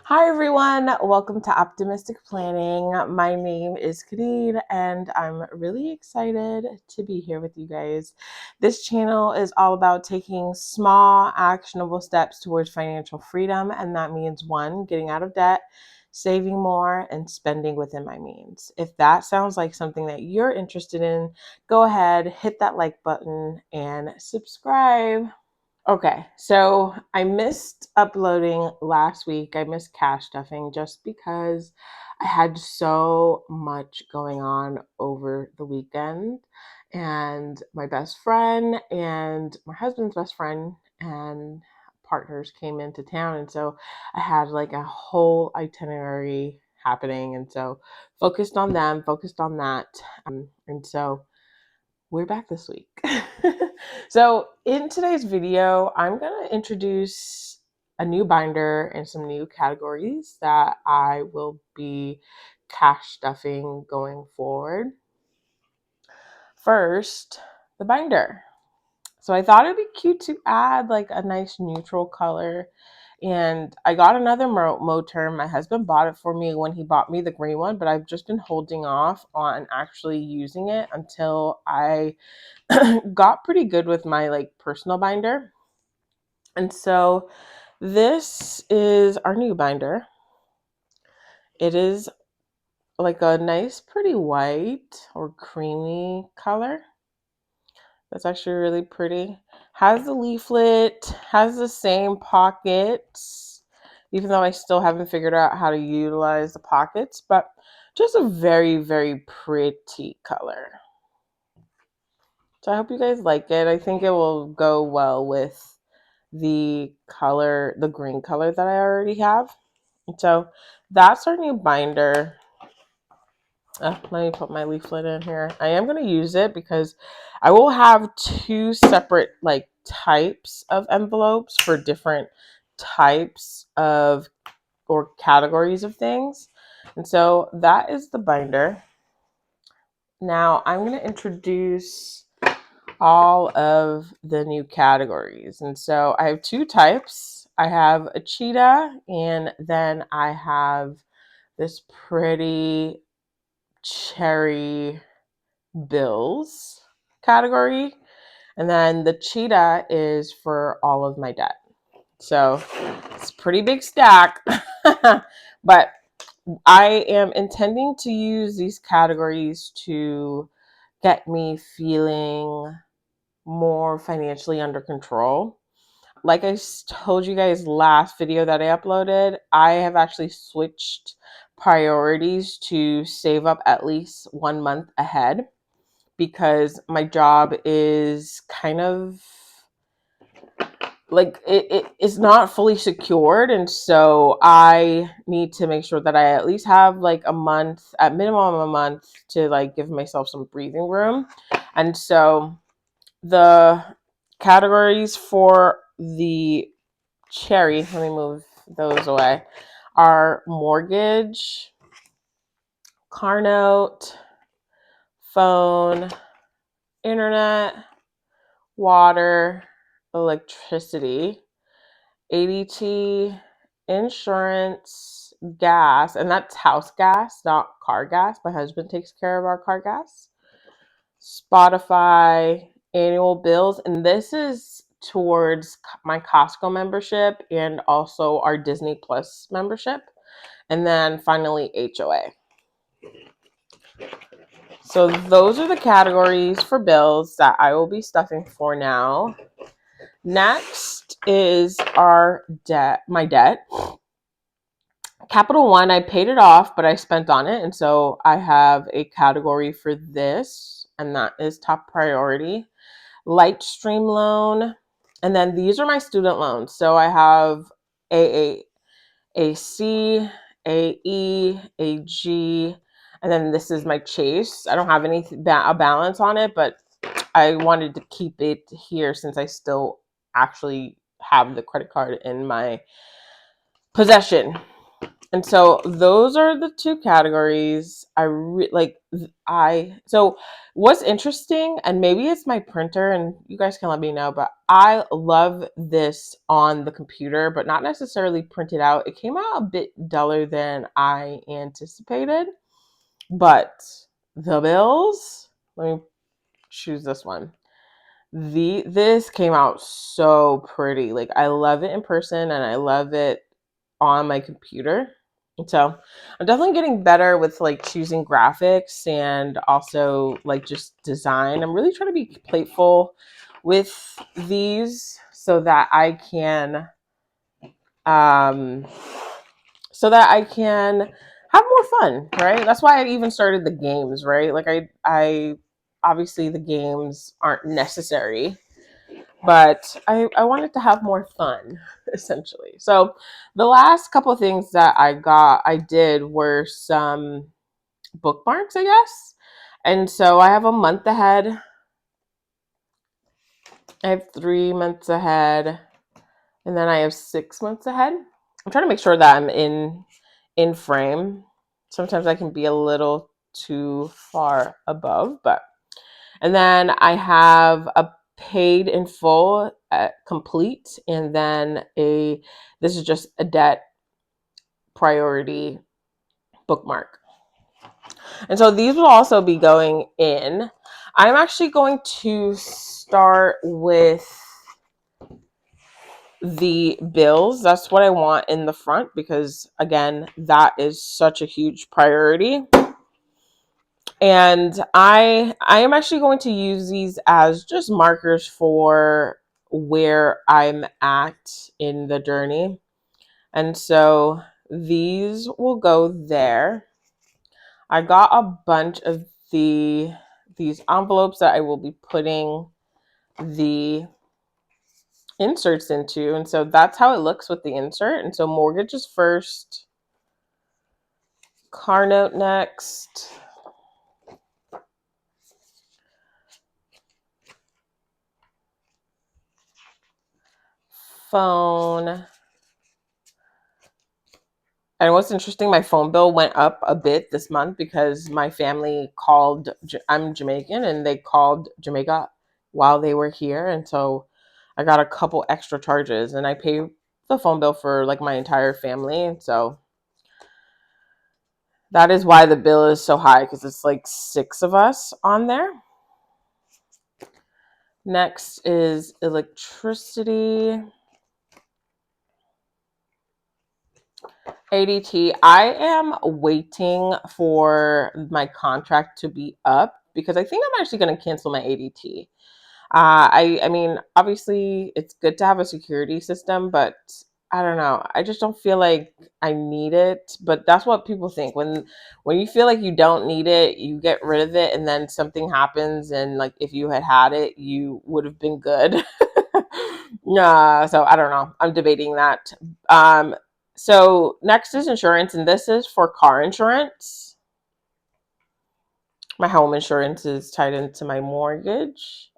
Hi everyone, welcome to Optimistic Planning. My name is Kadeen and I'm really excited to be here with you guys. This channel is all about taking small, actionable steps towards financial freedom, and that means one, getting out of debt, saving more, and spending within my means. If that sounds like something that you're interested in, go ahead, hit that like button and subscribe. Okay, so I missed uploading last week. I missed cash stuffing just because I had so much going on over the weekend. And my best friend and my husband's best friend and partners came into town. And so I had like a whole itinerary happening. And so focused on them, focused on that. And so we're back this week. So in today's video, I'm going to introduce a new binder and some new categories that I will be cash stuffing going forward. First, the binder. So I thought it'd be cute to add like a nice neutral color. And I got another Moterm. My husband bought it for me when he bought me the green one, but I've just been holding off on actually using it until I got pretty good with my like personal binder. And so this is our new binder. It is like a nice pretty white or creamy color. That's actually really pretty. Has the leaflet, has the same pockets, even though I still haven't figured out how to utilize the pockets, but just a very, very pretty color. So I hope you guys like it. I think it will go well with the color, the green color that I already have. So that's our new binder. Let me put my leaflet in here. I am going to use it because I will have two separate like types of envelopes for different types of or categories of things. And so that is the binder. Now I'm going to introduce all of the new categories. And so I have two types. I have a cheetah, and then I have this pretty cherry bills category. And then the cheetah is for all of my debt. So it's a pretty big stack, but I am intending to use these categories to get me feeling more financially under control. Like I told you guys last video that I uploaded, I have actually switched priorities to save up at least 1 month ahead because my job is kind of like it's not fully secured, and so I need to make sure that I at least have like a month, at minimum a month, to like give myself some breathing room. And so the categories for the cherry, let me move those away, are mortgage, car note, phone, internet, water, electricity, ADT, insurance, gas, and that's house gas, not car gas. My husband takes care of our car gas. Spotify, annual bills, and this is towards my Costco membership and also our Disney Plus membership. And then finally, HOA. So those are the categories for bills that I will be stuffing for now. Next is our debt, my debt. Capital One, I paid it off, but I spent on it. And so I have a category for this, and that is top priority. Light stream loan. And then these are my student loans. So I have AC, AE, AG, and then this is my Chase. I don't have any a balance on it, but I wanted to keep it here since I still actually have the credit card in my possession. And so those are the two categories so what's interesting, and maybe it's my printer and you guys can let me know, but I love this on the computer, but not necessarily printed out. It came out a bit duller than I anticipated, but the bills, let me choose this one. This came out so pretty. Like I love it in person and I love it on my computer. So I'm definitely getting better with like choosing graphics and also like just design. I'm really trying to be playful with these um so that I can have more fun, right? That's why I even started the games, right? Like I obviously the games aren't necessary, but I wanted to have more fun, essentially. So the last couple of things that I did were some bookmarks, I guess. And so I have a month ahead. I have 3 months ahead, and then I have 6 months ahead. I'm trying to make sure that I'm in frame. Sometimes I can be a little too far above, but and then I have a paid in full complete, and then this is just a debt priority bookmark. And so these will also be going in. I'm actually going to start with the bills. That's what I want in the front because again, that is such a huge priority. And I am actually going to use these as just markers for where I'm at in the journey. And so these will go there. I got a bunch of these envelopes that I will be putting the inserts into. And so that's how it looks with the insert. And so mortgage is first, car note next, phone. And what's interesting, my phone bill went up a bit this month because my family called, I'm Jamaican, and they called Jamaica while they were here. And so I got a couple extra charges and I pay the phone bill for like my entire family. So that is why the bill is so high because it's like 6 of us on there. Next is electricity. ADT. I am waiting for my contract to be up because I think I'm actually going to cancel my ADT. I mean, obviously, it's good to have a security system, but I don't know. I just don't feel like I need it. But that's what people think when you feel like you don't need it, you get rid of it, and then something happens, and like if you had it, you would have been good. Nah, so I don't know. I'm debating that. Um, so next is insurance, and this is for car insurance. My home insurance is tied into my mortgage.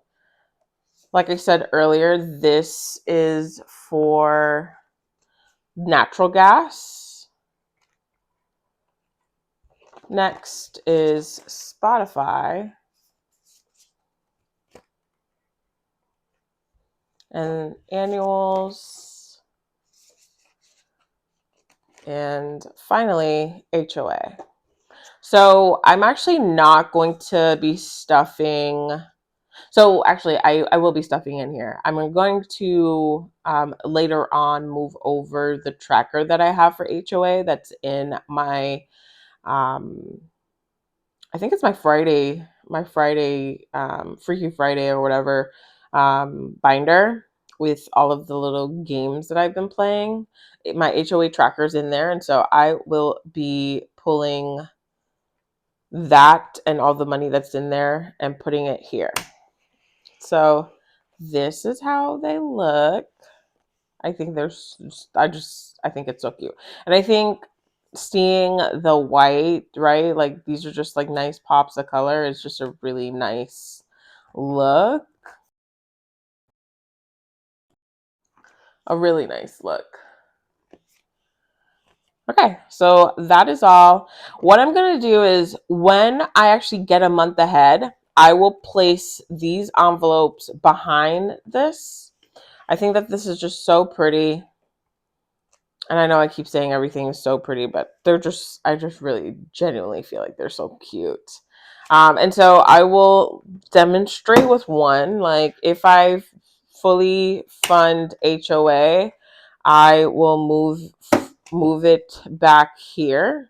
Like I said earlier, this is for natural gas. Next is Spotify. And annuals. And finally, HOA. So I'm actually not going to be stuffing. So actually, I will be stuffing in here. I'm going to later on move over the tracker that I have for HOA that's in my, I think it's my Friday, Freaky Friday or whatever binder with all of the little games that I've been playing. My HOA tracker's in there. And so I will be pulling that and all the money that's in there and putting it here. So this is how they look. I think I think it's so cute. And I think seeing the white, right? Like these are just like nice pops of color. It's just a really nice look. A really nice look. Okay, so that is all. What I'm going to do is when I actually get a month ahead, I will place these envelopes behind this. I think that this is just so pretty. And I know I keep saying everything is so pretty, but I just really genuinely feel like they're so cute. And so I will demonstrate with one. Like if I fully fund HOA, I will move it back here,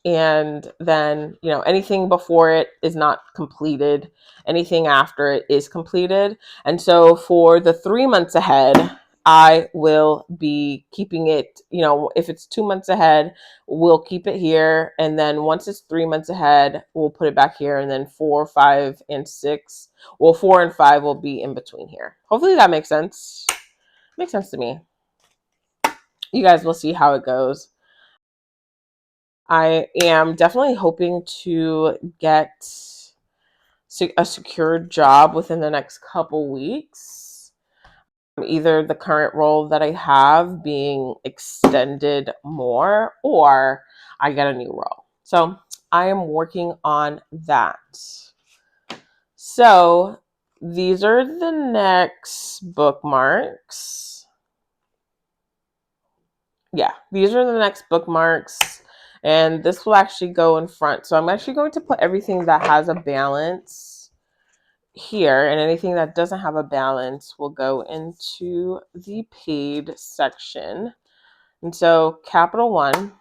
and then anything before it is not completed, anything after it is completed. And so for the 3 months ahead, I will be keeping it, if it's 2 months ahead, we'll keep it here, and then once it's 3 months ahead, we'll put it back here, and then 4, 5, and 6, well, 4 and 5 will be in between here. Hopefully that makes sense to me. You guys will see how it goes. I am definitely hoping to get a secured job within the next couple weeks. Either the current role that I have being extended more, or I get a new role. So I am working on that. So these are the next bookmarks. Yeah, these are the next bookmarks. And this will actually go in front. So I'm actually going to put everything that has a balance here, and anything that doesn't have a balance will go into the paid section. And so Capital One,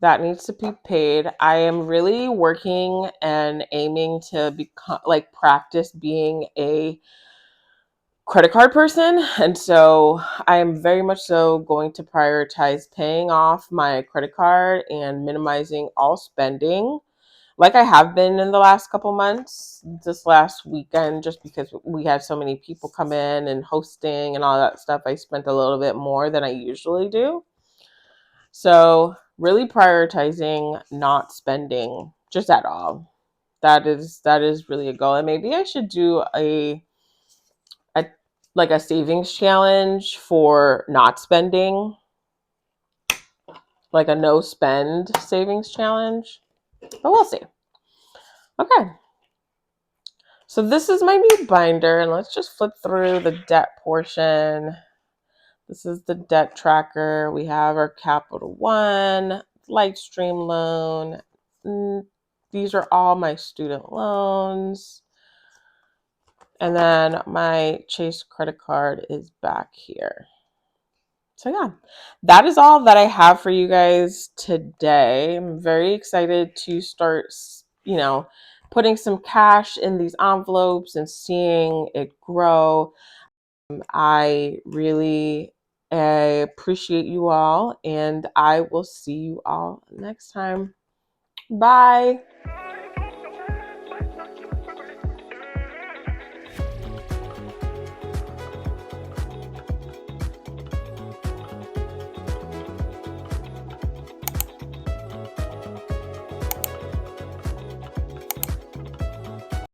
that needs to be paid. I am really working and aiming to become practice being a credit card person. And so I am very much so going to prioritize paying off my credit card and minimizing all spending, like I have been in the last couple months. This last weekend, just because we had so many people come in and hosting and all that stuff, I spent a little bit more than I usually do. So really prioritizing not spending just at all. That is really a goal. And maybe I should do a like a savings challenge for not spending, like a no spend savings challenge. But we'll see. Okay. So this is my new binder, and let's just flip through the debt portion. This is the debt tracker. We have our Capital One, Lightstream loan. These are all my student loans. And then my Chase credit card is back here. So yeah, that is all that I have for you guys today. I'm very excited to start, putting some cash in these envelopes and seeing it grow. I really appreciate you all, and I will see you all next time. Bye.